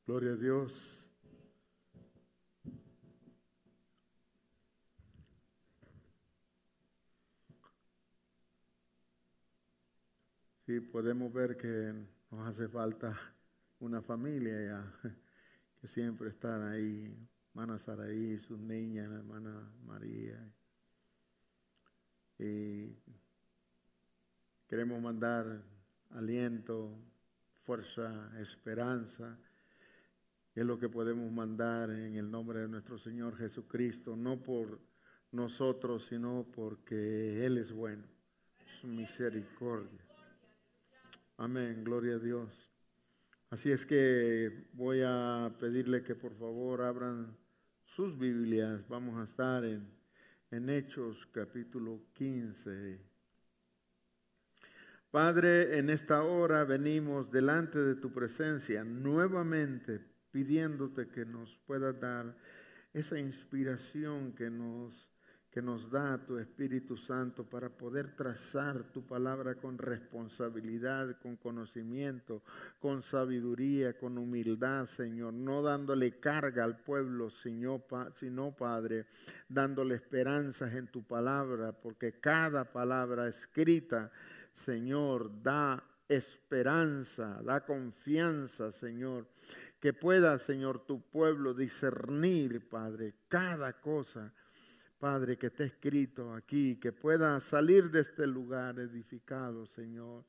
Gloria a Dios. Sí, podemos ver que nos hace falta una familia ya, que siempre están ahí. Hermana Saraí, sus niñas, la hermana María. Y queremos mandar aliento, fuerza, esperanza. Es lo que podemos mandar en el nombre de nuestro Señor Jesucristo, no por nosotros, sino porque Él es bueno, su misericordia. Amén, gloria a Dios. Así es que voy a pedirle que por favor abran sus Biblias. Vamos a estar en Hechos capítulo 15. Padre, en esta hora venimos delante de tu presencia nuevamente pidiéndote que nos puedas dar esa inspiración que nos da tu Espíritu Santo para poder trazar tu palabra con responsabilidad, con conocimiento, con sabiduría, con humildad, Señor, no dándole carga al pueblo, sino Padre, dándole esperanzas en tu palabra, porque cada palabra escrita, Señor, da esperanza, da confianza, Señor, que pueda, Señor, tu pueblo discernir, Padre, cada cosa, Padre, que está escrito aquí, que pueda salir de este lugar edificado, Señor,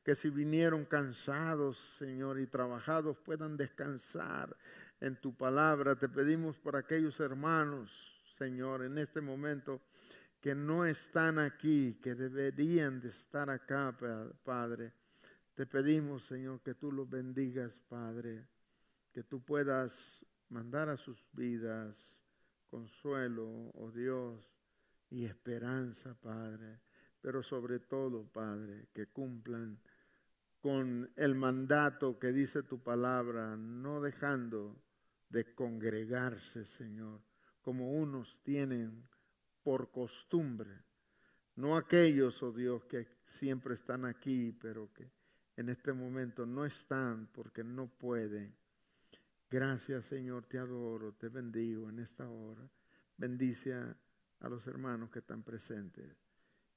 que si vinieron cansados, Señor, y trabajados, puedan descansar en tu palabra. Te pedimos por aquellos hermanos, Señor, en este momento, que no están aquí, que deberían de estar acá, Padre. Te pedimos, Señor, que tú los bendigas, Padre, que tú puedas mandar a sus vidas consuelo, oh Dios, y esperanza, Padre, pero sobre todo, Padre, que cumplan con el mandato que dice tu palabra, no dejando de congregarse, Señor, como unos tienen por costumbre, no aquellos, oh Dios, que siempre están aquí, pero que en este momento no están porque no pueden. Gracias, Señor, te adoro, te bendigo en esta hora. Bendice a los hermanos que están presentes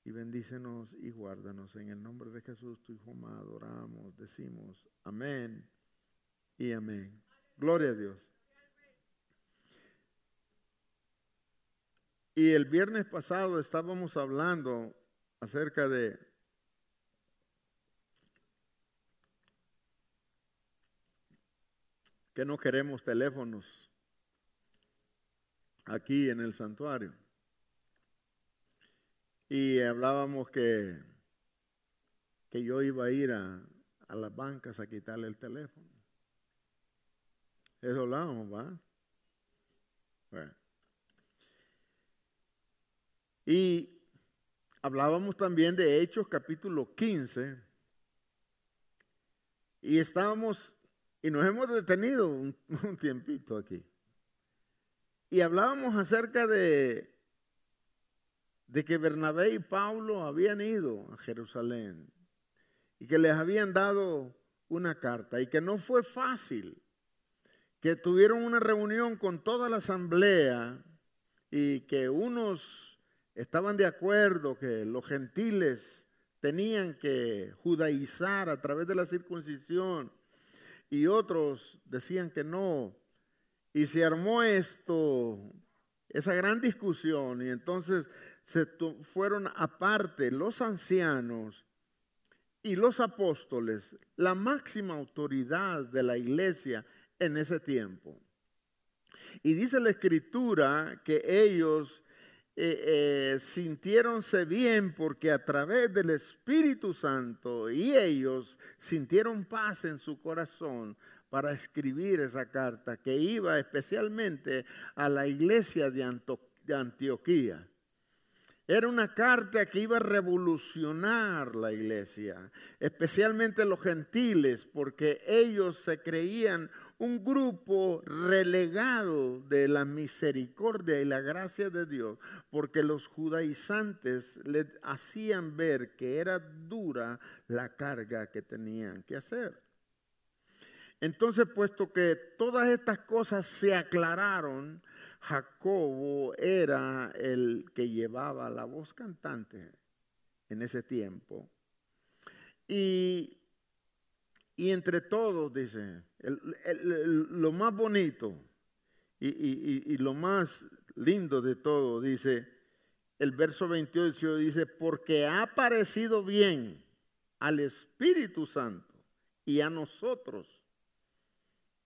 y bendícenos y guárdanos. En el nombre de Jesús, tu Hijo amado, oramos, decimos amén y amén. Gloria a Dios. Y el viernes pasado estábamos hablando acerca de que no queremos teléfonos aquí en el santuario. Y hablábamos que yo iba a ir a las bancas a quitarle el teléfono. Eso hablábamos, ¿va? Bueno. Y hablábamos también de Hechos capítulo 15. Y nos hemos detenido un tiempito aquí. Y hablábamos acerca de que Bernabé y Pablo habían ido a Jerusalén y que les habían dado una carta y que no fue fácil, que tuvieron una reunión con toda la asamblea y que unos estaban de acuerdo que los gentiles tenían que judaizar a través de la circuncisión y otros decían que no. Y se armó esa gran discusión, y entonces fueron aparte los ancianos y los apóstoles, la máxima autoridad de la iglesia en ese tiempo. Y dice la Escritura que ellos sintiéronse bien porque a través del Espíritu Santo y ellos sintieron paz en su corazón para escribir esa carta que iba especialmente a la iglesia de Antioquía. Era una carta que iba a revolucionar la iglesia, especialmente los gentiles, porque ellos se creían un grupo relegado de la misericordia y la gracia de Dios, porque los judaizantes les hacían ver que era dura la carga que tenían que hacer. Entonces, puesto que todas estas cosas se aclararon, Jacobo era el que llevaba la voz cantante en ese tiempo. Y entre todos, dice, lo más bonito y lo más lindo de todo, dice, el verso 28 dice, porque ha parecido bien al Espíritu Santo y a nosotros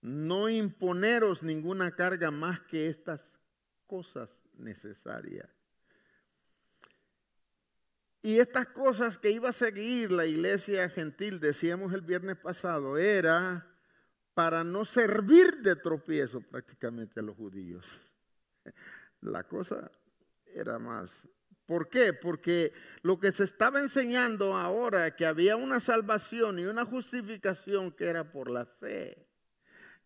no imponeros ninguna carga más que estas cosas necesarias. Y estas cosas que iba a seguir la iglesia gentil, decíamos el viernes pasado, era para no servir de tropiezo prácticamente a los judíos. La cosa era más. ¿Por qué? Porque lo que se estaba enseñando ahora, que había una salvación y una justificación que era por la fe,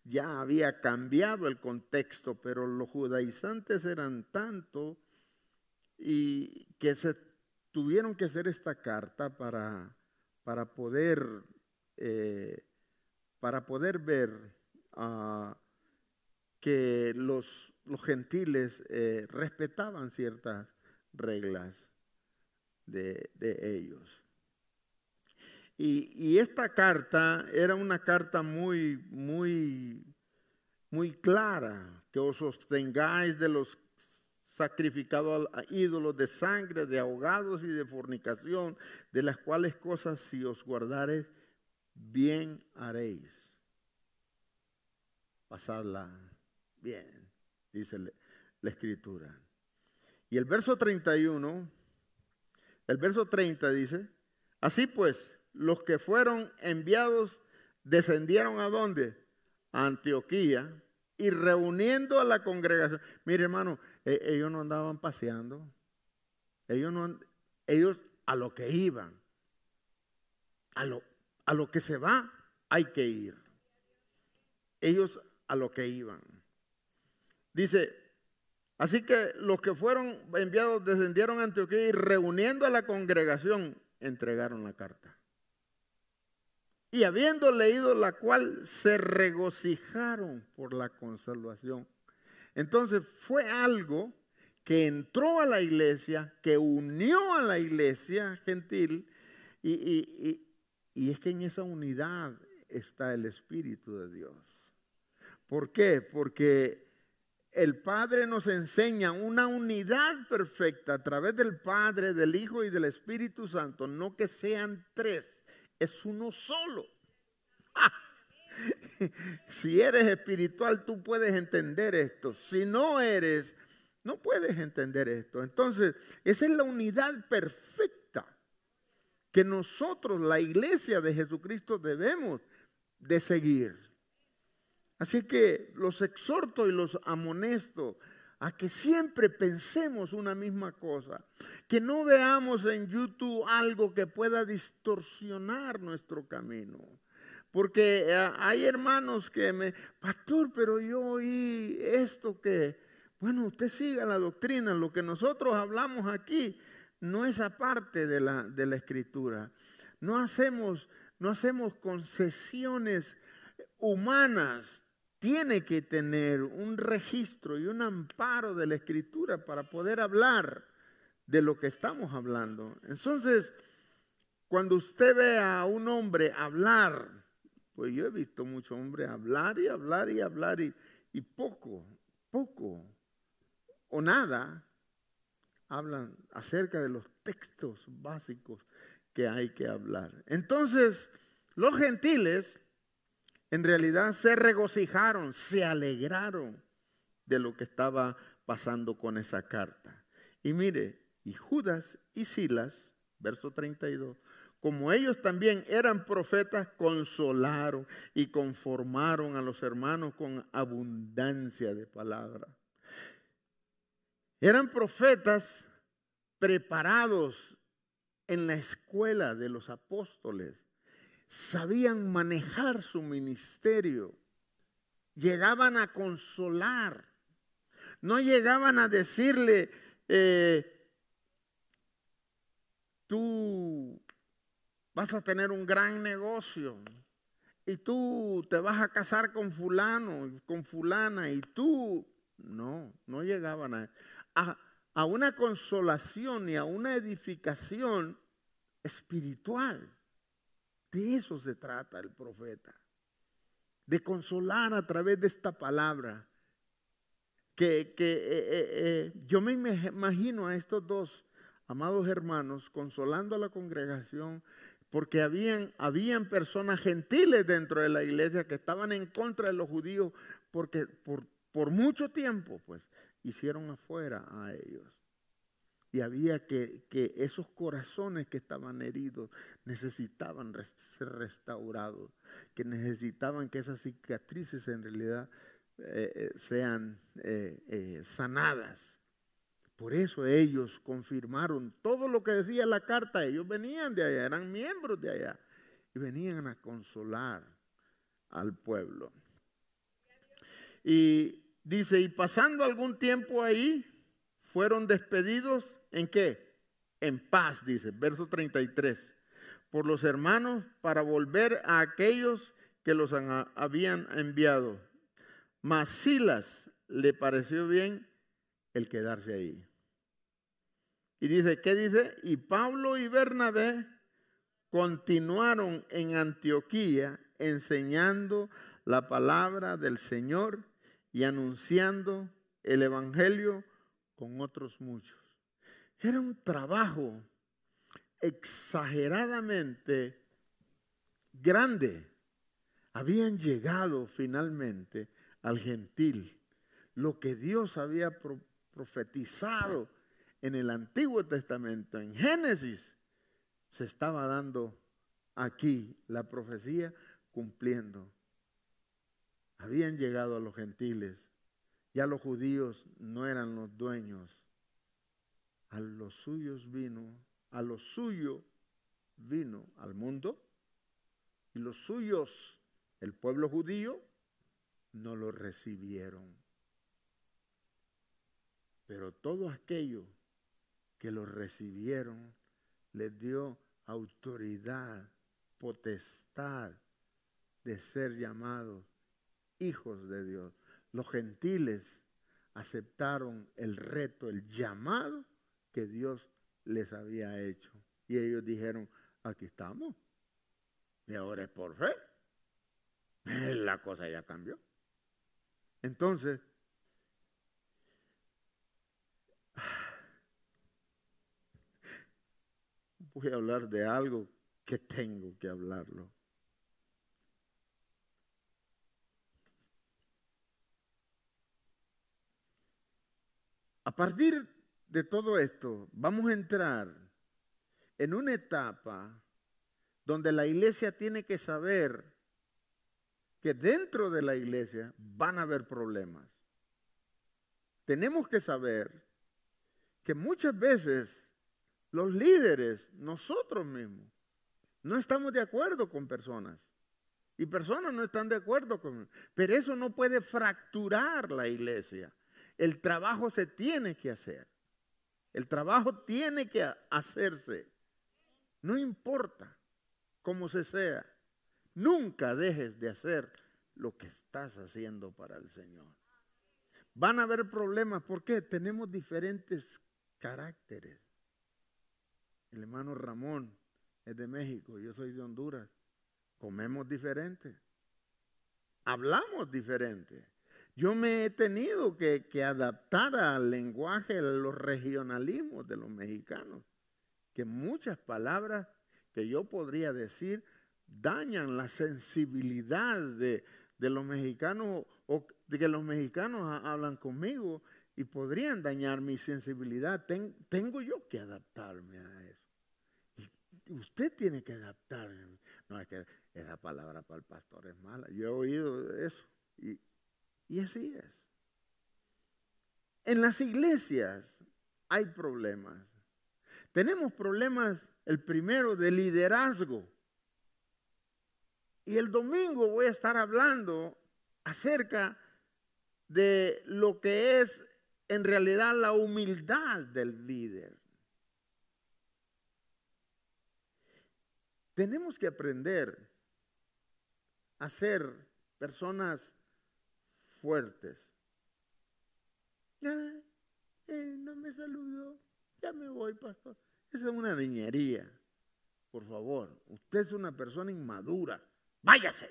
ya había cambiado el contexto, pero los judaizantes eran tanto y que se tuvieron que hacer esta carta para poder ver que los gentiles respetaban ciertas reglas de ellos. Y esta carta era una carta muy clara, que os sostengáis de los sacrificados a ídolos de sangre, de ahogados y de fornicación, de las cuales cosas si os guardareis, bien haréis. Pasadla bien, dice la Escritura. Y el verso 31, el verso 30 dice, así pues, los que fueron enviados descendieron ¿a dónde? A Antioquía, y reuniendo a la congregación. Mire, hermano, ellos no andaban paseando. Ellos a lo que iban. A lo que se va, hay que ir. Ellos a lo que iban. Dice, así que los que fueron enviados descendieron a Antioquía y reuniendo a la congregación, entregaron la carta. Y habiendo leído la cual, se regocijaron por la consolación. Entonces fue algo que entró a la iglesia, que unió a la iglesia gentil, y es que en esa unidad está el Espíritu de Dios. ¿Por qué? Porque el Padre nos enseña una unidad perfecta a través del Padre, del Hijo y del Espíritu Santo, no que sean tres. Es uno solo. ¡Ah! Si eres espiritual, tú puedes entender esto. Si no eres, no puedes entender esto. Entonces, esa es la unidad perfecta que nosotros, la iglesia de Jesucristo, debemos de seguir. Así que los exhorto y los amonesto a que siempre pensemos una misma cosa, que no veamos en YouTube algo que pueda distorsionar nuestro camino. Porque hay hermanos que pastor, pero yo oí esto que, bueno, usted siga la doctrina, lo que nosotros hablamos aquí no es aparte de la Escritura. No hacemos concesiones humanas. Tiene que tener un registro y un amparo de la Escritura para poder hablar de lo que estamos hablando. Entonces, cuando usted ve a un hombre hablar, pues yo he visto muchos hombres hablar y hablar y hablar y poco o nada hablan acerca de los textos básicos que hay que hablar. Entonces, los gentiles en realidad se regocijaron, se alegraron de lo que estaba pasando con esa carta. Y mire, y Judas y Silas, verso 32, como ellos también eran profetas, consolaron y conformaron a los hermanos con abundancia de palabra. Eran profetas preparados en la escuela de los apóstoles. Sabían manejar su ministerio, llegaban a consolar, no llegaban a decirle, tú vas a tener un gran negocio y tú te vas a casar con fulano, con fulana, y tú, no llegaban a una consolación y a una edificación espiritual. De eso se trata el profeta, de consolar a través de esta palabra. Yo me imagino a estos dos amados hermanos consolando a la congregación, porque habían personas gentiles dentro de la iglesia que estaban en contra de los judíos, porque por mucho tiempo pues hicieron afuera a ellos. Y había que esos corazones que estaban heridos necesitaban ser restaurados, que necesitaban que esas cicatrices en realidad sean sanadas. Por eso ellos confirmaron todo lo que decía la carta. Ellos venían de allá, eran miembros de allá y venían a consolar al pueblo. Y dice, y pasando algún tiempo ahí, fueron despedidos, ¿en qué? En paz, dice, verso 33, por los hermanos para volver a aquellos que los habían enviado. Mas Silas le pareció bien el quedarse ahí. Y dice, ¿qué dice? Y Pablo y Bernabé continuaron en Antioquía enseñando la palabra del Señor y anunciando el evangelio con otros muchos. Era un trabajo exageradamente grande. Habían llegado finalmente al gentil, lo que Dios había profetizado en el Antiguo Testamento, en Génesis, se estaba dando aquí la profecía cumpliendo. Habían llegado a los gentiles, ya los judíos no eran los dueños. A los suyos vino, a lo suyo vino al mundo, y los suyos, el pueblo judío, no lo recibieron. Pero todos aquellos que lo recibieron, les dio autoridad, potestad de ser llamados hijos de Dios. Los gentiles aceptaron el reto, el llamado que Dios les había hecho. Y ellos dijeron, aquí estamos. Y ahora es por fe. La cosa ya cambió. Entonces, voy a hablar de algo que tengo que hablarlo. A partir de todo esto, vamos a entrar en una etapa donde la iglesia tiene que saber que dentro de la iglesia van a haber problemas. Tenemos que saber que muchas veces los líderes, nosotros mismos, no estamos de acuerdo con personas. Y personas no están de acuerdo con... Pero eso no puede fracturar la iglesia. El trabajo se tiene que hacer. El trabajo tiene que hacerse. No importa cómo se sea. Nunca dejes de hacer lo que estás haciendo para el Señor. Van a haber problemas. ¿Por qué? Tenemos diferentes caracteres. El hermano Ramón es de México, yo soy de Honduras. Comemos diferente. Hablamos diferente. Yo me he tenido que adaptar al lenguaje, a los regionalismos de los mexicanos. Que muchas palabras que yo podría decir dañan la sensibilidad de los mexicanos, o de que los mexicanos hablan conmigo y podrían dañar mi sensibilidad. Tengo yo que adaptarme a eso. Y usted tiene que adaptarse. No, es que esa palabra para el pastor es mala. Yo he oído eso. Y así es. En las iglesias hay problemas. Tenemos problemas, el primero, de liderazgo. Y el domingo voy a estar hablando acerca de lo que es en realidad la humildad del líder. Tenemos que aprender a ser personas fuertes. No me saludó, ya me voy, pastor. Esa es una niñería. Por favor, usted es una persona inmadura, váyase.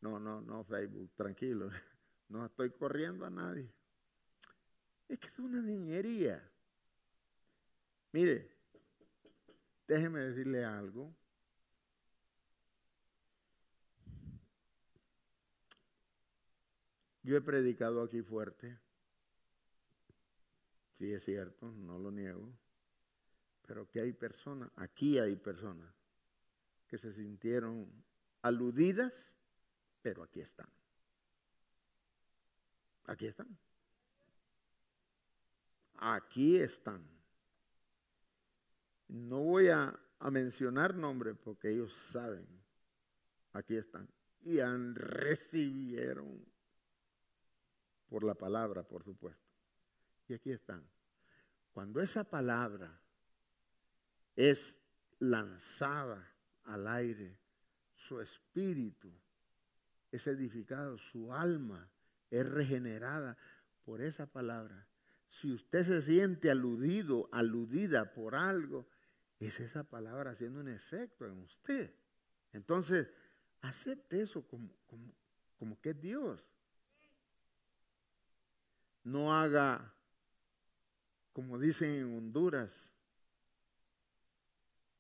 No, Facebook, tranquilo. No estoy corriendo a nadie. Es que es una niñería. Mire, déjeme decirle algo. Yo he predicado aquí fuerte. Sí, es cierto, no lo niego. Pero que hay personas, aquí hay personas que se sintieron aludidas, pero aquí están. Aquí están. Aquí están. No voy a mencionar nombres porque ellos saben. Aquí están. Y recibieron por la palabra, por supuesto. Y aquí están. Cuando esa palabra es lanzada al aire, su espíritu es edificado, su alma es regenerada por esa palabra. Si usted se siente aludido, aludida por algo, es esa palabra haciendo un efecto en usted. Entonces, acepte eso como que es Dios. No haga, como dicen en Honduras,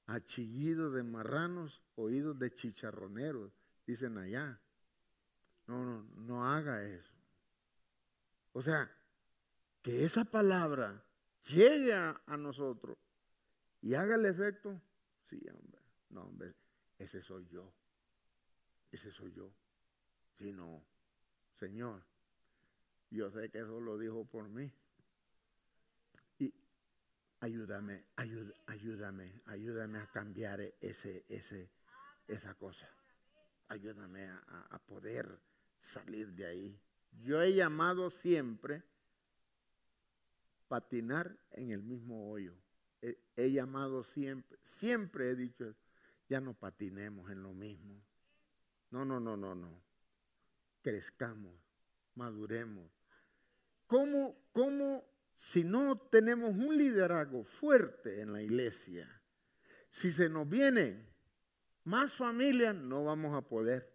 a chillido de marranos, oídos de chicharroneros, dicen allá. No haga eso. O sea, que esa palabra llegue a nosotros y haga el efecto. Sí, hombre. No, hombre, ese soy yo. Ese soy yo. Sí, no. Señor, yo sé que eso lo dijo por mí. Y ayúdame a cambiar esa cosa. Ayúdame a poder salir de ahí. Yo he llamado siempre patinar en el mismo hoyo. He llamado siempre he dicho, ya no patinemos en lo mismo. No. Crezcamos, maduremos. ¿Cómo si no tenemos un liderazgo fuerte en la iglesia? Si se nos vienen más familias, no vamos a poder.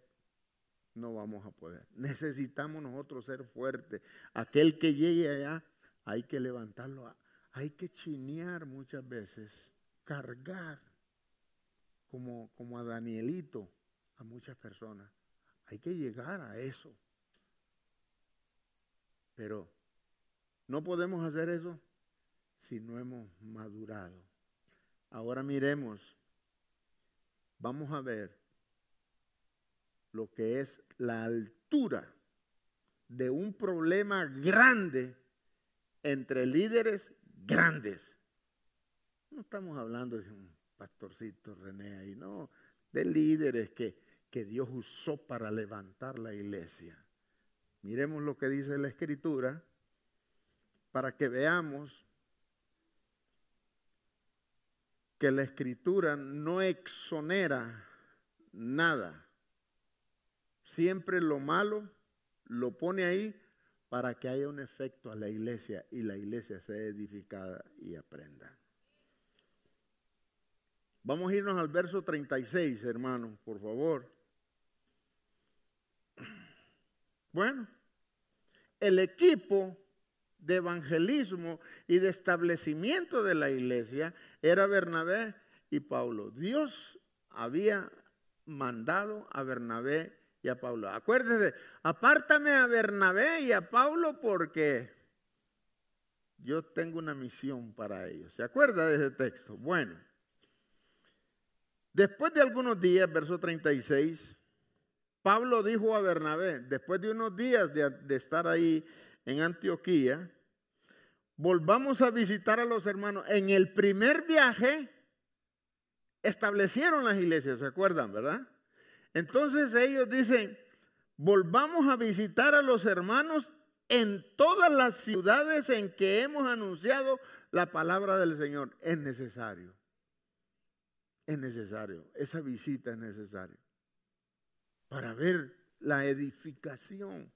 No vamos a poder. Necesitamos nosotros ser fuertes. Aquel que llegue allá, hay que levantarlo. Hay que chinear muchas veces, cargar como a Danielito, a muchas personas. Hay que llegar a eso. Pero no podemos hacer eso si no hemos madurado. Ahora miremos, vamos a ver lo que es la altura de un problema grande entre líderes grandes. No estamos hablando de un pastorcito René ahí, no, de líderes que Dios usó para levantar la iglesia. Miremos lo que dice la Escritura para que veamos que la Escritura no exonera nada. Siempre lo malo lo pone ahí para que haya un efecto a la iglesia y la iglesia sea edificada y aprenda. Vamos a irnos al verso 36, hermanos, por favor. Bueno, el equipo de evangelismo y de establecimiento de la iglesia era Bernabé y Pablo. Dios había mandado a Bernabé y a Pablo. Acuérdese, apártame a Bernabé y a Pablo porque yo tengo una misión para ellos. ¿Se acuerda de ese texto? Bueno, después de algunos días, verso 36, Pablo dijo a Bernabé, después de unos días de estar ahí en Antioquía, volvamos a visitar a los hermanos. En el primer viaje establecieron las iglesias, ¿se acuerdan, verdad? Entonces ellos dicen, volvamos a visitar a los hermanos en todas las ciudades en que hemos anunciado la palabra del Señor. Es necesario. es necesario, esa visita es necesaria para ver la edificación,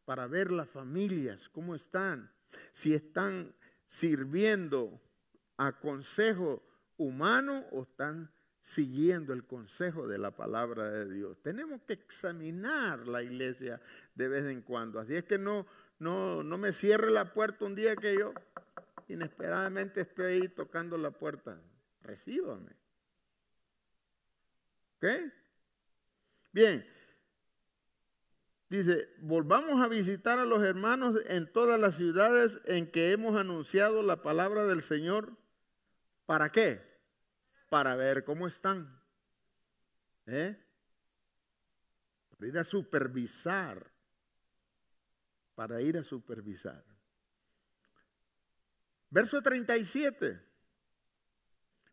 para ver las familias, cómo están, si están sirviendo a consejo humano o están siguiendo el consejo de la palabra de Dios. Tenemos que examinar la iglesia de vez en cuando. Así es que no me cierre la puerta un día que yo inesperadamente estoy ahí tocando la puerta. Recíbame. ¿Ok? Bien. Dice, volvamos a visitar a los hermanos en todas las ciudades en que hemos anunciado la palabra del Señor. ¿Para qué? Para ver cómo están. Para ir a supervisar. Para ir a supervisar. Verso 37.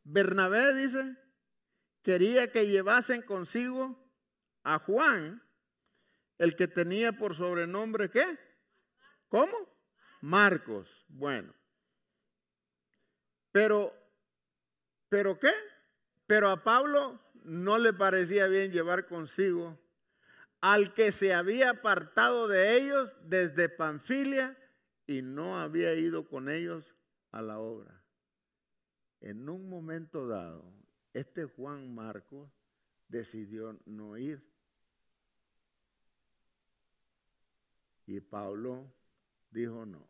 Bernabé dice, quería que llevasen consigo a Juan, el que tenía por sobrenombre, ¿qué? ¿Cómo? Marcos. Bueno. Pero ¿qué? Pero a Pablo no le parecía bien llevar consigo al que se había apartado de ellos desde Panfilia y no había ido con ellos a la obra. En un momento dado, este Juan Marcos decidió no ir. Y Pablo dijo no.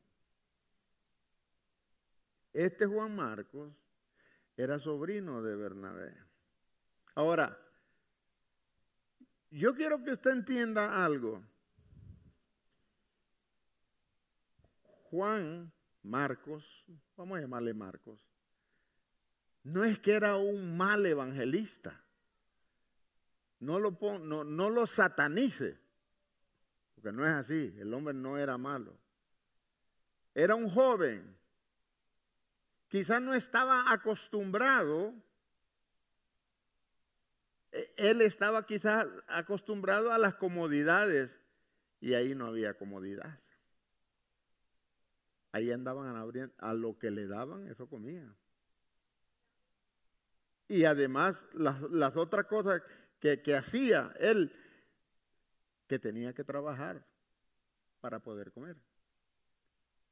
Este Juan Marcos era sobrino de Bernabé. Ahora, yo quiero que usted entienda algo. Juan Marcos, vamos a llamarle Marcos, no es que era un mal evangelista. No lo satanice, porque no es así. El hombre no era malo. Era un joven. Quizás no estaba acostumbrado. Él estaba quizás acostumbrado a las comodidades y ahí no había comodidad. Ahí andaban a lo que le daban, eso comía. Y además las otras cosas que hacía él, que tenía que trabajar para poder comer.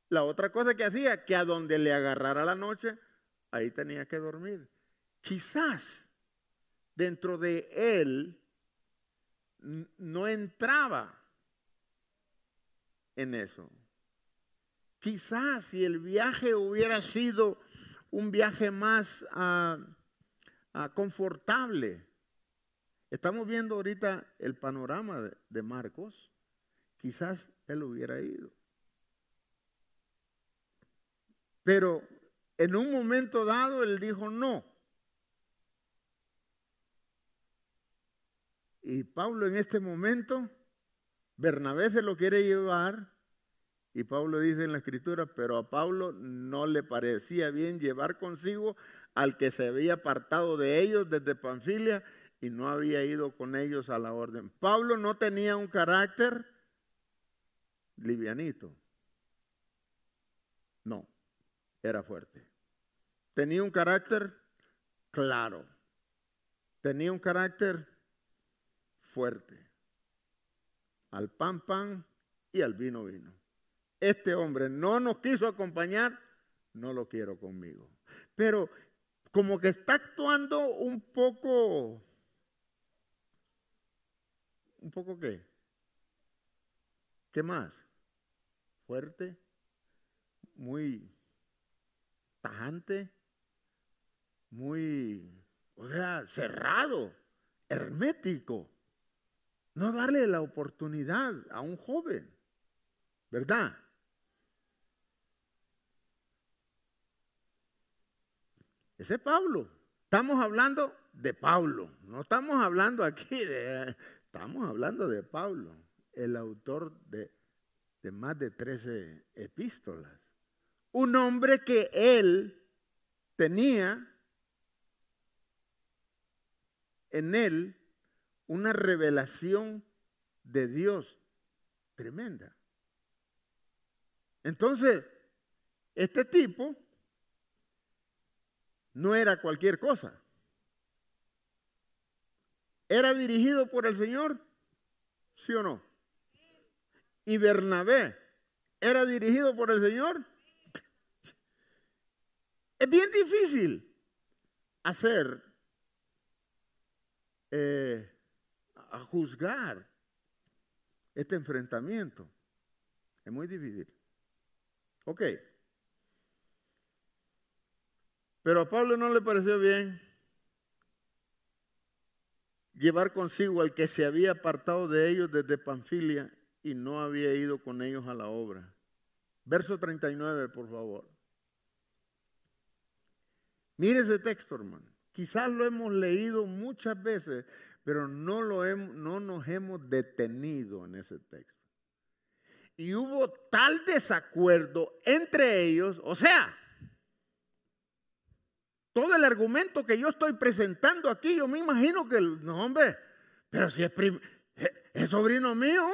La otra cosa que hacía, que a donde le agarrara la noche, ahí tenía que dormir. Quizás dentro de él no entraba en eso. Quizás si el viaje hubiera sido un viaje más confortable. Estamos viendo ahorita el panorama de Marcos. Quizás él hubiera ido. Pero en un momento dado él dijo no. Y Pablo en este momento, Bernabé se lo quiere llevar. Y Pablo dice en la escritura, pero a Pablo no le parecía bien llevar consigo al que se había apartado de ellos desde Panfilia y no había ido con ellos a la orden. Pablo no tenía un carácter livianito. No, era fuerte. Tenía un carácter claro. Tenía un carácter fuerte. Al pan, pan y al vino, vino. Este hombre no nos quiso acompañar, no lo quiero conmigo. Pero como que está actuando un poco ¿qué? ¿Qué más? Fuerte, muy tajante, muy, cerrado, hermético. No darle la oportunidad a un joven, ¿verdad? Ese es Pablo. Estamos hablando de Pablo. No estamos hablando aquí estamos hablando de Pablo, el autor de más de 13 epístolas. Un hombre que él tenía en él una revelación de Dios tremenda. Entonces, este tipo no era cualquier cosa. ¿era dirigido por el Señor? ¿Sí o no? ¿Y Bernabé era dirigido por el Señor? Es bien difícil hacer, a juzgar este enfrentamiento. Es muy difícil. Ok. Pero a Pablo no le pareció bien llevar consigo al que se había apartado de ellos desde Panfilia y no había ido con ellos a la obra. Verso 39, por favor. Mire ese texto, hermano. Quizás lo hemos leído muchas veces, pero no nos hemos detenido en ese texto. Y hubo tal desacuerdo entre ellos, o sea, todo el argumento que yo estoy presentando aquí, yo me imagino que, no hombre, pero si es sobrino mío,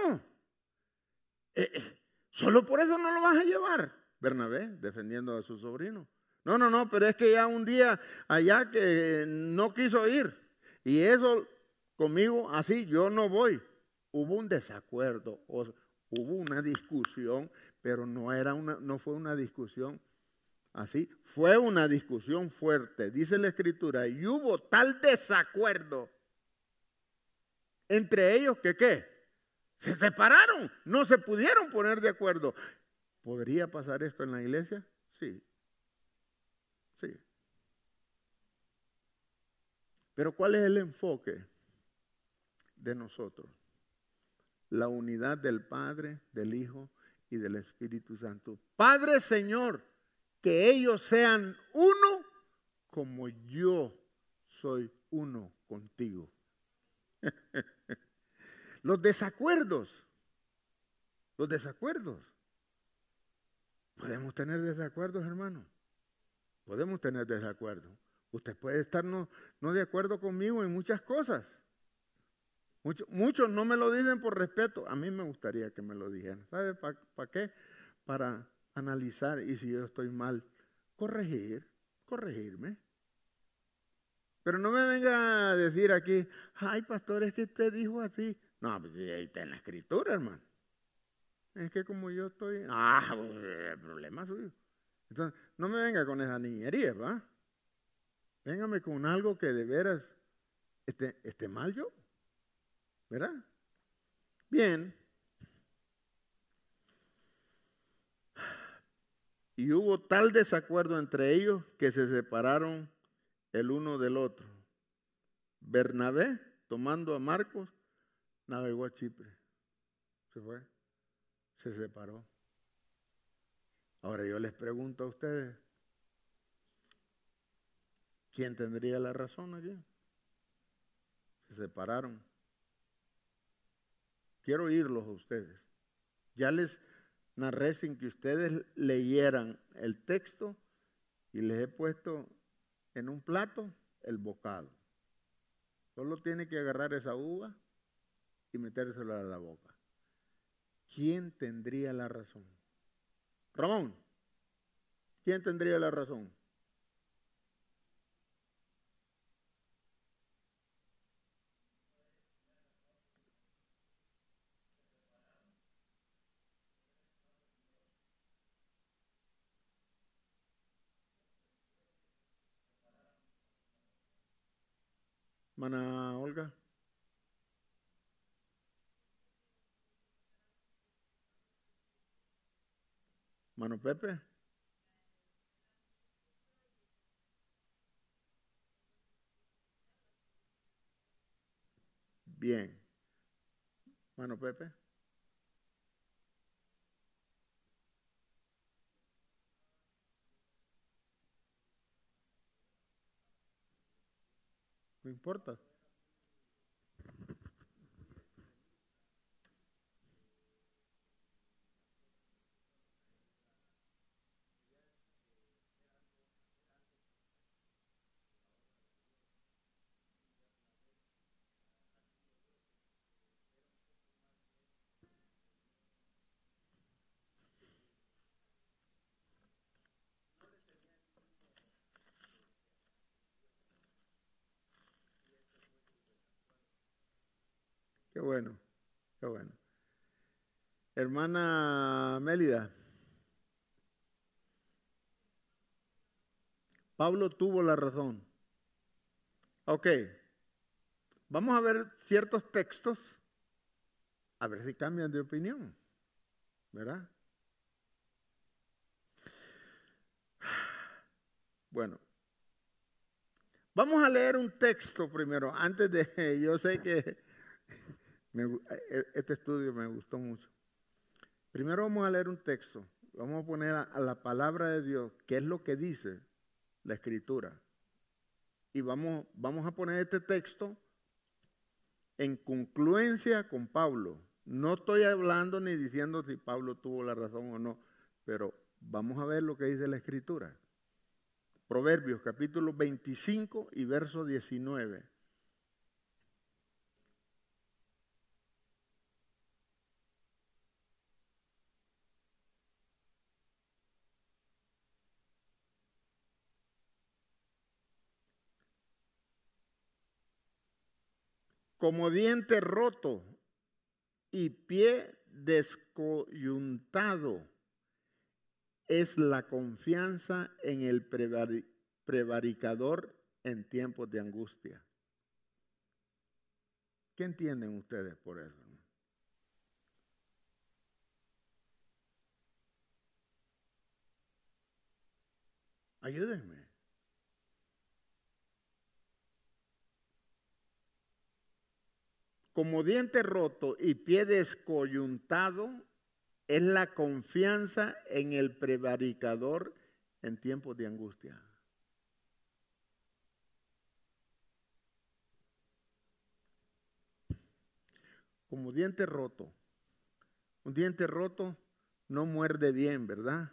solo por eso no lo vas a llevar. Bernabé defendiendo a su sobrino. No, pero es que ya un día allá que no quiso ir y eso conmigo así yo no voy. Hubo un desacuerdo, hubo una discusión, pero no fue una discusión así, fue una discusión fuerte. Dice la Escritura, y hubo tal desacuerdo entre ellos que ¿qué? Se separaron, no se pudieron poner de acuerdo. ¿Podría pasar esto en la iglesia? Sí. Sí. Pero ¿cuál es el enfoque de nosotros? La unidad del Padre, del Hijo y del Espíritu Santo. Padre, Señor, que ellos sean uno como yo soy uno contigo. Los desacuerdos. Podemos tener desacuerdos, hermano. Podemos tener desacuerdos. Usted puede estar no de acuerdo conmigo en muchas cosas. Muchos no me lo dicen por respeto. A mí me gustaría que me lo dijeran. ¿Sabe para qué? Para analizar y si yo estoy mal, corregirme. Pero no me venga a decir aquí, ay, pastor, es que usted dijo así. No, pues ahí está en la Escritura, hermano. Es que como yo estoy, el problema suyo. Entonces, no me venga con esa niñería, ¿va? Véngame con algo que de veras esté mal yo, ¿verdad? Bien. Y hubo tal desacuerdo entre ellos que se separaron el uno del otro. Bernabé, tomando a Marcos, navegó a Chipre. Se fue, se separó. Ahora yo les pregunto a ustedes, ¿quién tendría la razón aquí? Se separaron. Quiero oírlos a ustedes. Ya les narré sin que ustedes leyeran el texto y les he puesto en un plato el bocado. Solo tiene que agarrar esa uva y metérsela a la boca. ¿Quién tendría la razón? Ramón, ¿quién tendría la razón? Mana Olga. Mano Pepe. Bien. Mano Pepe. No importa. Qué bueno, qué bueno. Hermana Mélida, Pablo tuvo la razón. Ok, vamos a ver ciertos textos, a ver si cambian de opinión, ¿verdad? Bueno, vamos a leer un texto primero, antes de, yo sé que este estudio me gustó mucho. Primero vamos a leer un texto, vamos a poner a la palabra de Dios, qué es lo que dice la Escritura. Y vamos a poner este texto en concluencia con Pablo. No estoy hablando ni diciendo si Pablo tuvo la razón o no, pero vamos a ver lo que dice la Escritura. Proverbios capítulo 25 y verso 19. Como diente roto y pie descoyuntado es la confianza en el prevaricador en tiempos de angustia. ¿Qué entienden ustedes por eso? Ayúdenme. Como diente roto y pie descoyuntado es la confianza en el prevaricador en tiempos de angustia. Como diente roto. Un diente roto no muerde bien, ¿verdad?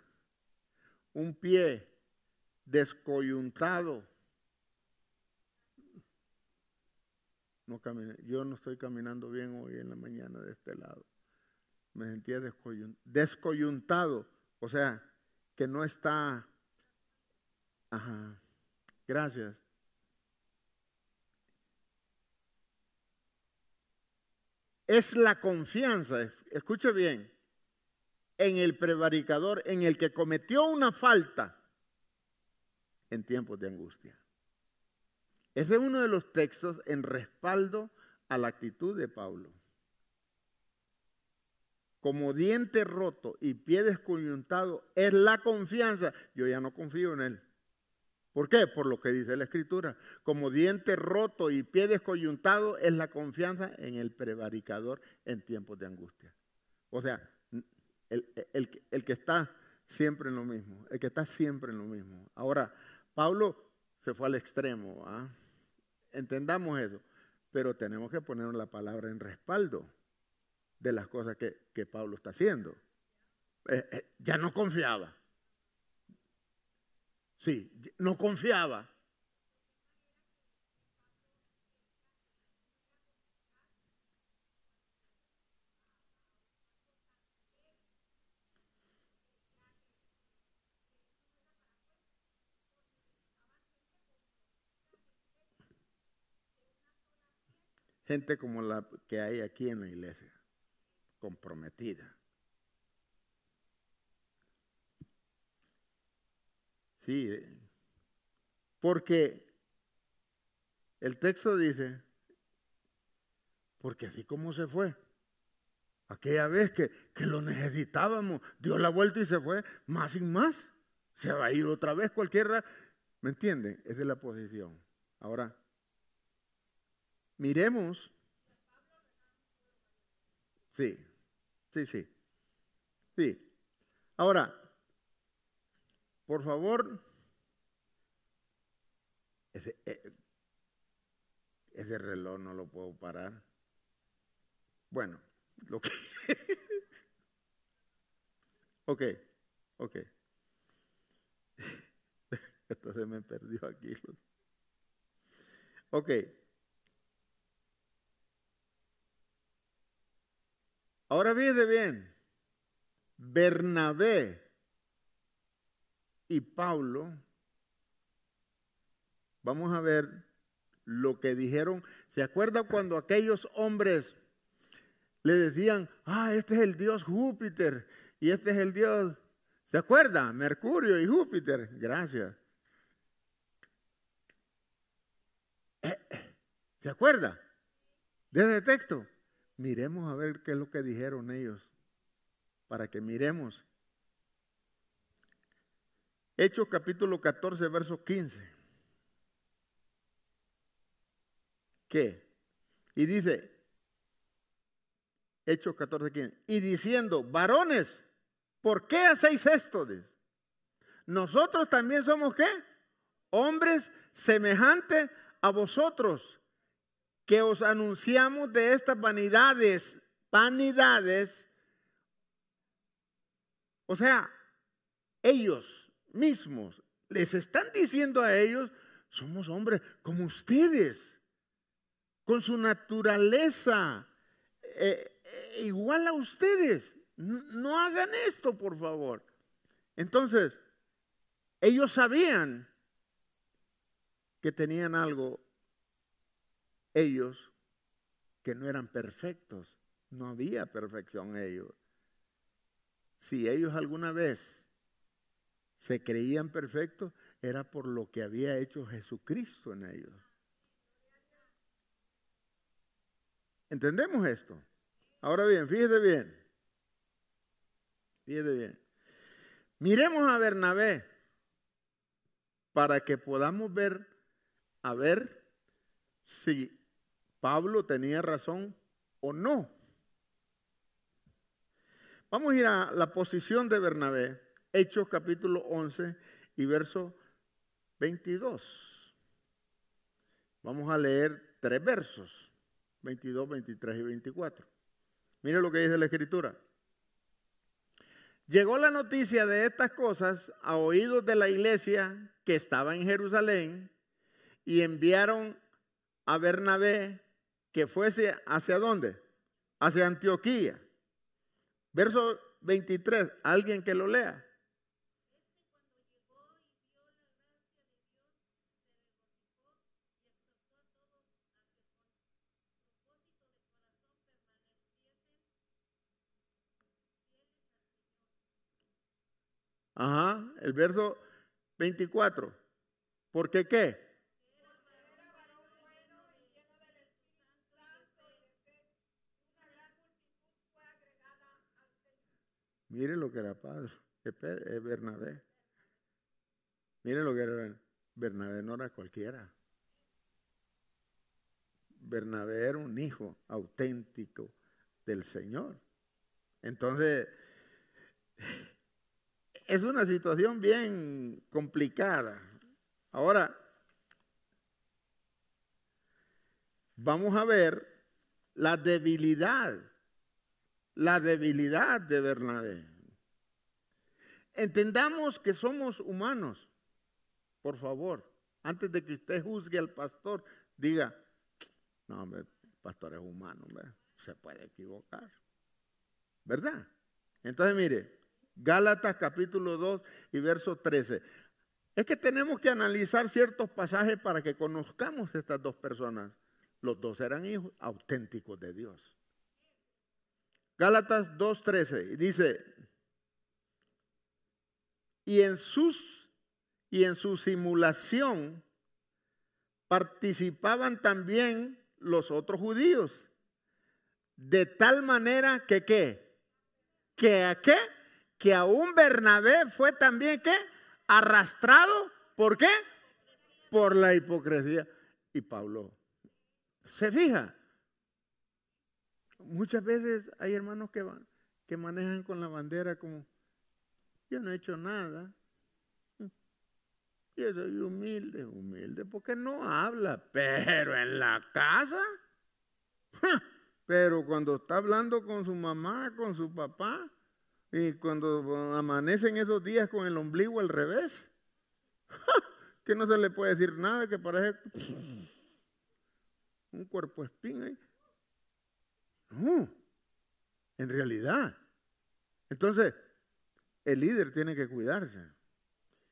Un pie descoyuntado. No yo no estoy caminando bien hoy en la mañana de este lado. Me sentía descoyuntado. O sea, que no está... Ajá. Gracias. Es la confianza, escuche bien, en el prevaricador, en el que cometió una falta en tiempos de angustia. Ese es uno de los textos en respaldo a la actitud de Pablo. Como diente roto y pie descoyuntado es la confianza. Yo ya no confío en él. ¿Por qué? Por lo que dice la Escritura. Como diente roto y pie descoyuntado es la confianza en el prevaricador en tiempos de angustia. O sea, el que está siempre en lo mismo, el que está siempre en lo mismo. Ahora, Pablo se fue al extremo, ¿ah? Entendamos eso, pero tenemos que poner la palabra en respaldo de las cosas que Pablo está haciendo. Ya no confiaba. Sí, no confiaba. Gente como la que hay aquí en la iglesia, comprometida. Sí, porque el texto dice, porque así como se fue, aquella vez que lo necesitábamos, dio la vuelta y se fue, más y más, se va a ir otra vez cualquiera, ¿me entienden? Esa es la posición. Ahora, miremos, sí, sí, sí, sí. Ahora, por favor, ese reloj no lo puedo parar. Bueno, lo que... ok, ok. Esto se me perdió aquí. Ok. Ahora fíjese bien. Bernabé y Pablo, vamos a ver lo que dijeron. ¿Se acuerda cuando aquellos hombres le decían, este es el dios Júpiter y este es el dios, ¿se acuerda? Mercurio y Júpiter. Gracias. ¿Se acuerda de ese texto? Miremos a ver qué es lo que dijeron ellos, para que miremos. Hechos capítulo 14, verso 15. ¿Qué? Y dice, Hechos 14, 15. Y diciendo, varones, ¿por qué hacéis esto? Nosotros también somos, ¿qué? Hombres semejantes a vosotros, que os anunciamos de estas vanidades. O sea, ellos mismos les están diciendo a ellos, somos hombres como ustedes, con su naturaleza igual a ustedes. No hagan esto, por favor. Entonces, ellos sabían que tenían algo, ellos, que no eran perfectos. No había perfección en ellos. Si ellos alguna vez se creían perfectos, era por lo que había hecho Jesucristo en ellos. ¿Entendemos esto? Ahora bien, fíjese bien. Fíjese bien. Miremos a Bernabé para que podamos ver, a ver si Pablo tenía razón o no. Vamos a ir a la posición de Bernabé, Hechos capítulo 11 y verso 22. Vamos a leer 3 versos, 22, 23 y 24. Mire lo que dice la Escritura. Llegó la noticia de estas cosas a oídos de la iglesia que estaba en Jerusalén y enviaron a Bernabé que fuese ¿hacia dónde? Hacia Antioquía. Verso 23, alguien que lo lea. Ajá, el verso 24. ¿Por qué qué? Mire lo que era Bernabé. Mire lo que era Bernabé, no era cualquiera. Bernabé era un hijo auténtico del Señor. Entonces, es una situación bien complicada. Ahora, vamos a ver la debilidad de Bernabé. Entendamos que somos humanos, por favor. Antes de que usted juzgue al pastor, diga, no, hombre, el pastor es humano, hombre, se puede equivocar, ¿verdad? Entonces, mire, Gálatas capítulo 2 y verso 13. Es que tenemos que analizar ciertos pasajes para que conozcamos estas dos personas. Los dos eran hijos auténticos de Dios. Gálatas 2:13 dice, y en su simulación participaban también los otros judíos, de tal manera que que aún Bernabé fue también arrastrado, ¿por qué? Por la hipocresía. Y Pablo, ¿se fija? Muchas veces hay hermanos que manejan con la bandera como, yo no he hecho nada, yo soy humilde, porque no habla, pero en la casa, pero cuando está hablando con su mamá, con su papá, y cuando amanecen esos días con el ombligo al revés, que no se le puede decir nada, que parece un cuerpo espín ahí. No, en realidad. Entonces, el líder tiene que cuidarse.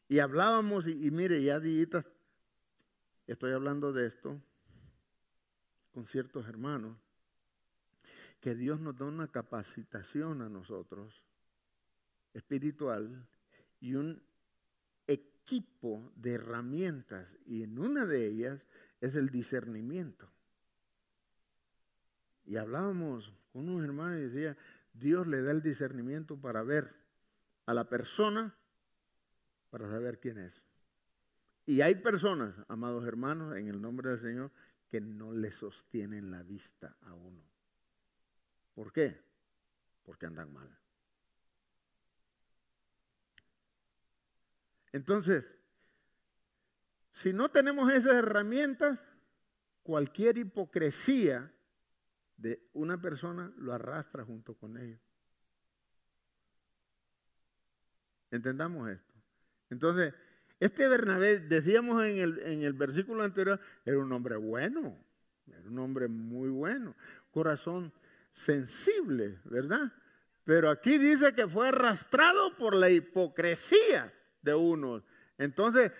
Y hablábamos, y mire, ya días estoy hablando de esto con ciertos hermanos. que Dios nos da una capacitación a nosotros espiritual y un equipo de herramientas, y en una de ellas es el discernimiento. Y hablábamos con unos hermanos y decía, Dios le da el discernimiento para ver a la persona, para saber quién es. Y hay personas, amados hermanos, en el nombre del Señor, que no le sostienen la vista a uno. ¿Por qué? Porque andan mal. Entonces, si no tenemos esas herramientas, cualquier hipocresía de una persona lo arrastra junto con ellos. Entendamos esto. Entonces, este Bernabé, decíamos en el versículo anterior, era un hombre bueno, era un hombre muy bueno, corazón sensible, ¿verdad? Pero aquí dice que fue arrastrado por la hipocresía de unos. Entonces,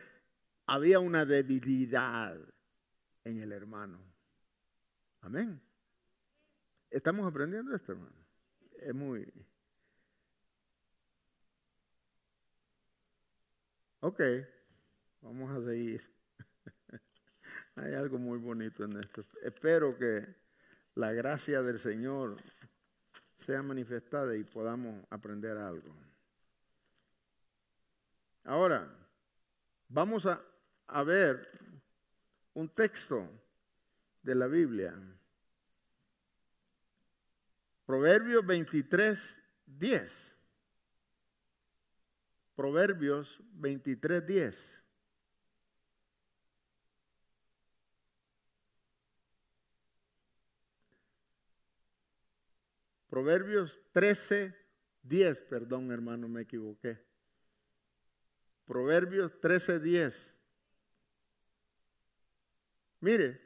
había una debilidad en el hermano. Amén. ¿Estamos aprendiendo esto, hermano? Es muy... Ok, vamos a seguir. Hay algo muy bonito en esto. Espero que la gracia del Señor sea manifestada y podamos aprender algo. Ahora, vamos a ver un texto de la Biblia. Proverbios 23:10. Proverbios 23:10. Proverbios 13:10, perdón hermano, me equivoqué. Proverbios 13:10. Mire,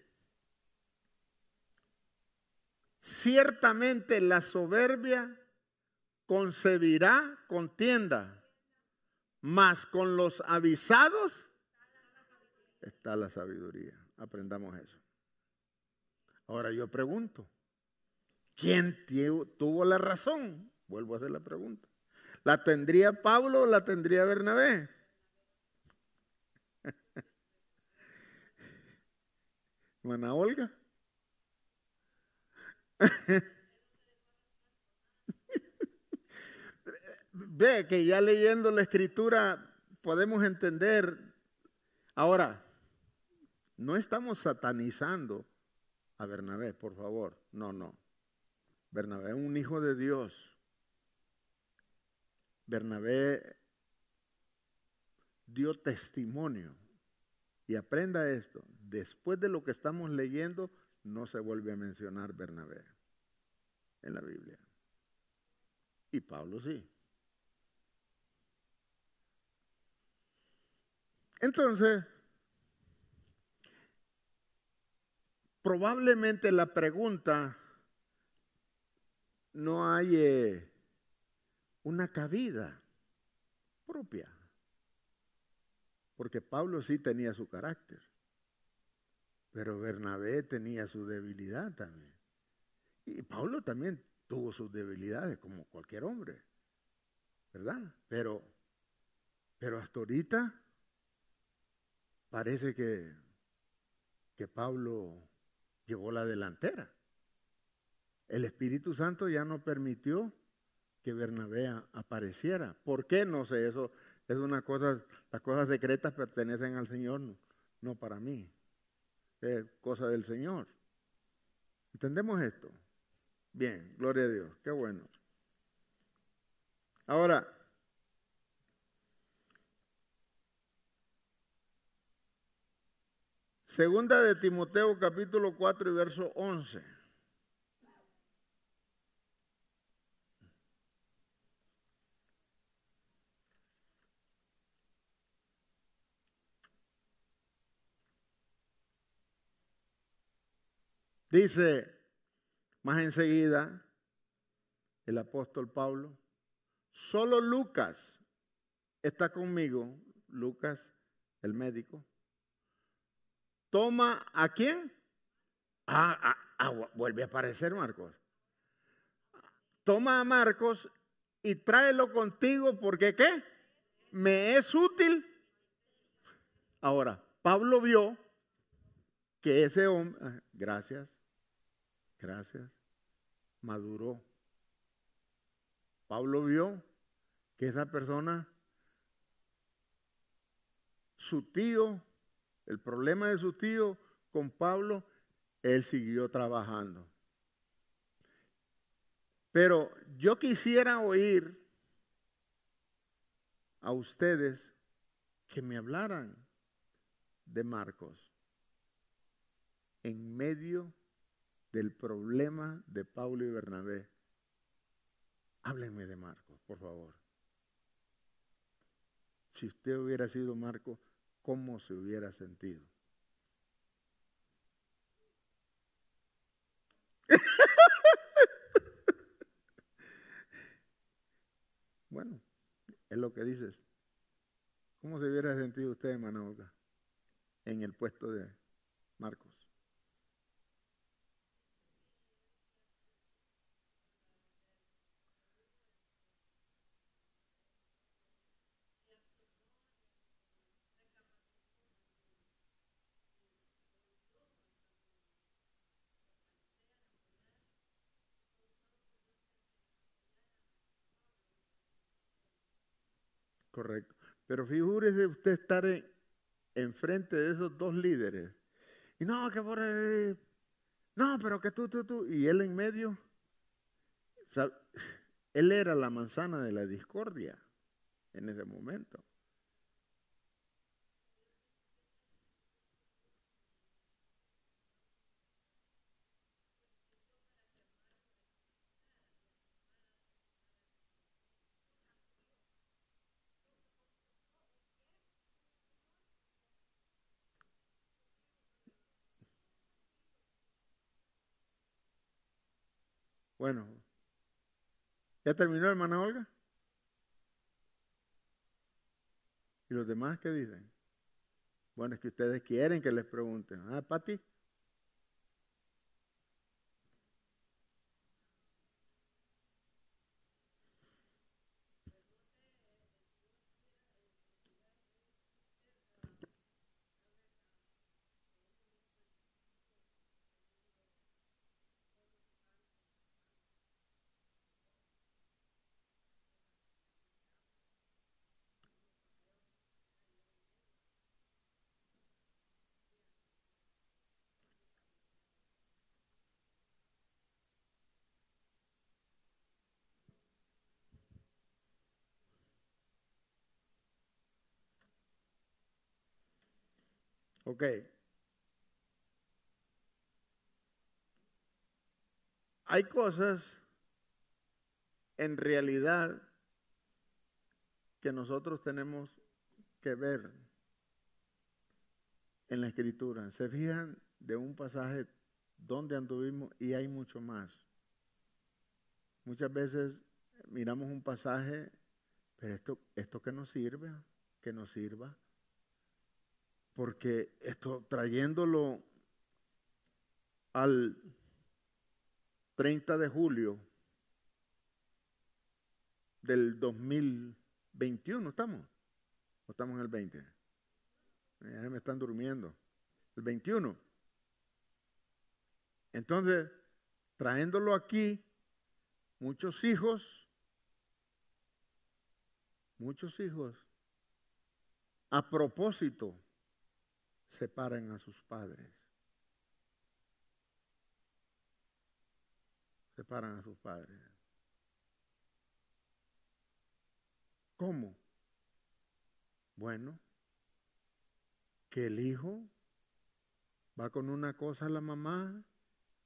ciertamente la soberbia concebirá contienda, mas con los avisados está la sabiduría. Aprendamos eso. Ahora yo pregunto, ¿quién tuvo la razón? Vuelvo a hacer la pregunta. ¿La tendría Pablo o la tendría Bernabé? Hermana Olga. Ve que ya leyendo la escritura podemos entender. Ahora, no estamos satanizando a Bernabé, por favor. No. Bernabé es un hijo de Dios. Bernabé dio testimonio. Y aprenda esto, después de lo que estamos leyendo, no se vuelve a mencionar Bernabé en la Biblia. Y Pablo sí. Entonces, probablemente la pregunta no hay una cabida propia. Porque Pablo sí tenía su carácter, pero Bernabé tenía su debilidad también. Y Pablo también tuvo sus debilidades como cualquier hombre, ¿verdad? Pero hasta ahorita parece que Pablo llevó la delantera. El Espíritu Santo ya no permitió que Bernabé apareciera. ¿Por qué? No sé, eso es una cosa, las cosas secretas pertenecen al Señor, no para mí. Es cosa del Señor. ¿Entendemos esto? Bien, gloria a Dios, qué bueno. Ahora, segunda de Timoteo capítulo 4 y verso 11. Dice más enseguida el apóstol Pablo, solo Lucas está conmigo, Lucas el médico. ¿Toma a quién? Vuelve a aparecer Marcos. toma a Marcos y tráelo contigo porque ¿qué? Me es útil. Ahora, Pablo vio que ese hombre, gracias, maduró. Pablo vio que esa persona, su tío, el problema de su tío con Pablo, él siguió trabajando. Pero yo quisiera oír a ustedes que me hablaran de Marcos en medio del problema de Pablo y Bernabé. Háblenme de Marcos, por favor. Si usted hubiera sido Marcos, ¿cómo se hubiera sentido? Bueno, es lo que dices. ¿Cómo se hubiera sentido usted, hermana Olga, en el puesto de Marcos? Correcto. Pero figúrese usted estar enfrente de esos dos líderes. Y no, que por ahí, no, pero que tú. Y él en medio. ¿Sabe? Él era la manzana de la discordia en ese momento. Bueno, ¿ya terminó, hermana Olga? ¿Y los demás qué dicen? Bueno, es que ustedes quieren que les pregunten. Ah, Pati. Ok. Hay cosas en realidad que nosotros tenemos que ver en la escritura. Se fijan de un pasaje donde anduvimos y hay mucho más. Muchas veces miramos un pasaje, pero esto que nos sirva, porque esto trayéndolo al 30 de julio del 2021, ¿estamos? ¿O estamos en el 20? Ya me están durmiendo. El 21. Entonces, trayéndolo aquí, muchos hijos, a propósito, separan a sus padres. Separan a sus padres. ¿Cómo? Bueno, que el hijo va con una cosa a la mamá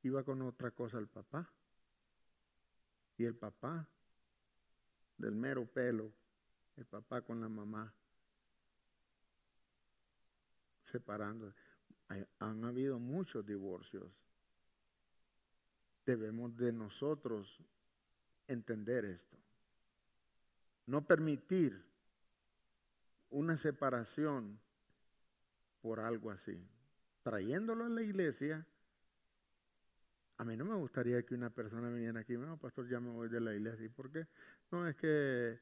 y va con otra cosa al papá. Y el papá, del mero pelo, el papá con la mamá, separando. Han habido muchos divorcios. Debemos de nosotros entender esto. No permitir una separación por algo así. Trayéndolo a la iglesia, A mí no me gustaría que una persona viniera aquí, no, pastor, ya me voy de la iglesia. ¿Y por qué? No, es que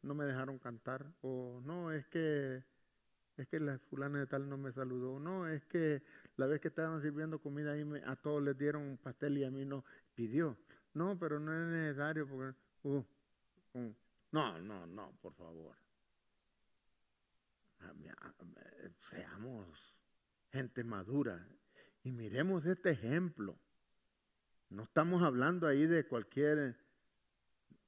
no me dejaron cantar. O no, es que la fulana de tal no me saludó. No, es que la vez que estaban sirviendo comida ahí a todos les dieron un pastel y a mí no pidió. No, pero no es necesario porque... no, por favor. Seamos gente madura y miremos este ejemplo. No estamos hablando ahí de cualquier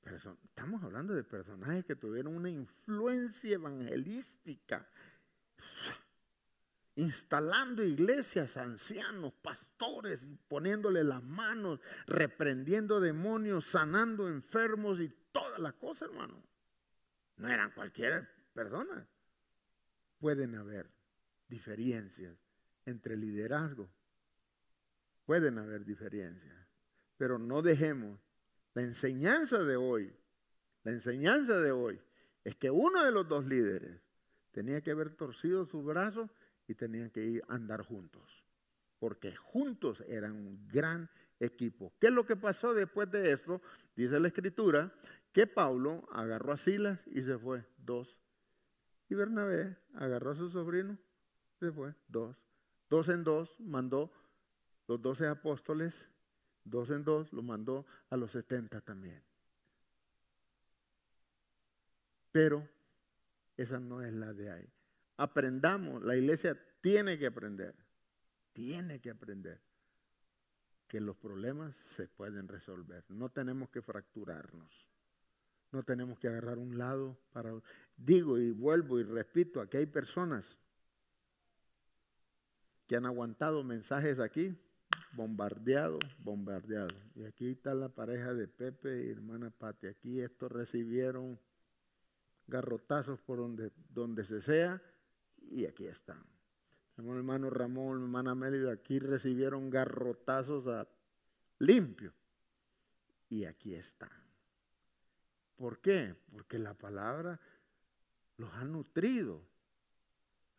persona, estamos hablando de personajes que tuvieron una influencia evangelística, instalando iglesias, ancianos, pastores, y poniéndole las manos, reprendiendo demonios, sanando enfermos y toda la cosa, hermano. No eran cualquier persona. Pueden haber diferencias entre liderazgo. Pueden haber diferencias. Pero no dejemos la enseñanza de hoy. La enseñanza de hoy es que uno de los dos líderes tenía que haber torcido su brazo y tenían que ir a andar juntos. Porque juntos eran un gran equipo. ¿Qué es lo que pasó después de esto? Dice la Escritura que Pablo agarró a Silas y se fue, 2. Y Bernabé agarró a su sobrino, se fue, 2. 2 en 2 mandó los 12 apóstoles, 2 en 2 los mandó a los 70 también. Pero esa no es la de ahí. Aprendamos, la iglesia tiene que aprender que los problemas se pueden resolver. No tenemos que fracturarnos. No tenemos que agarrar un lado para... Digo y vuelvo y repito, aquí hay personas que han aguantado mensajes aquí, bombardeado. Y aquí está la pareja de Pepe y hermana Pati. Aquí estos recibieron garrotazos por donde se sea y aquí están. El hermano Ramón, la hermana Mélida, aquí recibieron garrotazos limpio y aquí están. ¿Por qué? Porque la palabra los ha nutrido,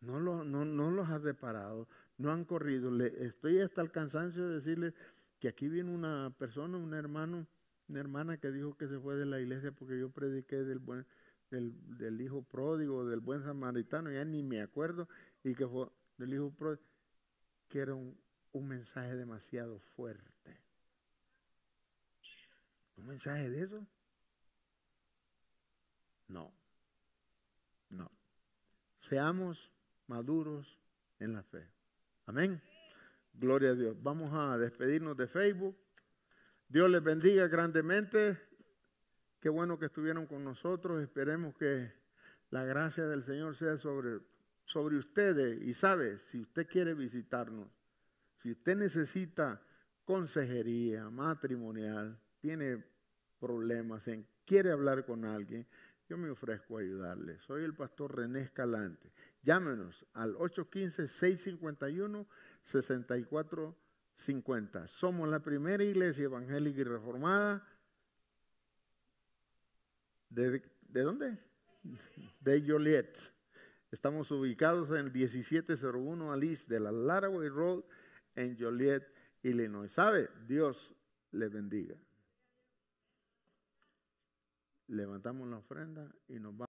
no los ha separado, no han corrido. Estoy hasta el cansancio de decirles que aquí viene una persona, una hermana que dijo que se fue de la iglesia porque yo prediqué del hijo pródigo, del buen samaritano, ya ni me acuerdo, y que fue del hijo pródigo, que era un mensaje demasiado fuerte. ¿Un mensaje de eso? No. Seamos maduros en la fe. Amén. Gloria a Dios. Vamos a despedirnos de Facebook. Dios les bendiga grandemente. Qué bueno que estuvieron con nosotros. Esperemos que la gracia del Señor sea sobre ustedes. Y sabe, si usted quiere visitarnos, si usted necesita consejería matrimonial, tiene problemas, quiere hablar con alguien, yo me ofrezco a ayudarle. Soy el pastor René Escalante. Llámenos al 815-651-6450. Somos la primera iglesia evangélica y reformada. ¿De dónde? De Joliet. Estamos ubicados en el 1701 Alice de la Laraway Road en Joliet, Illinois. ¿Sabe? Dios le bendiga. Levantamos la ofrenda y nos vamos.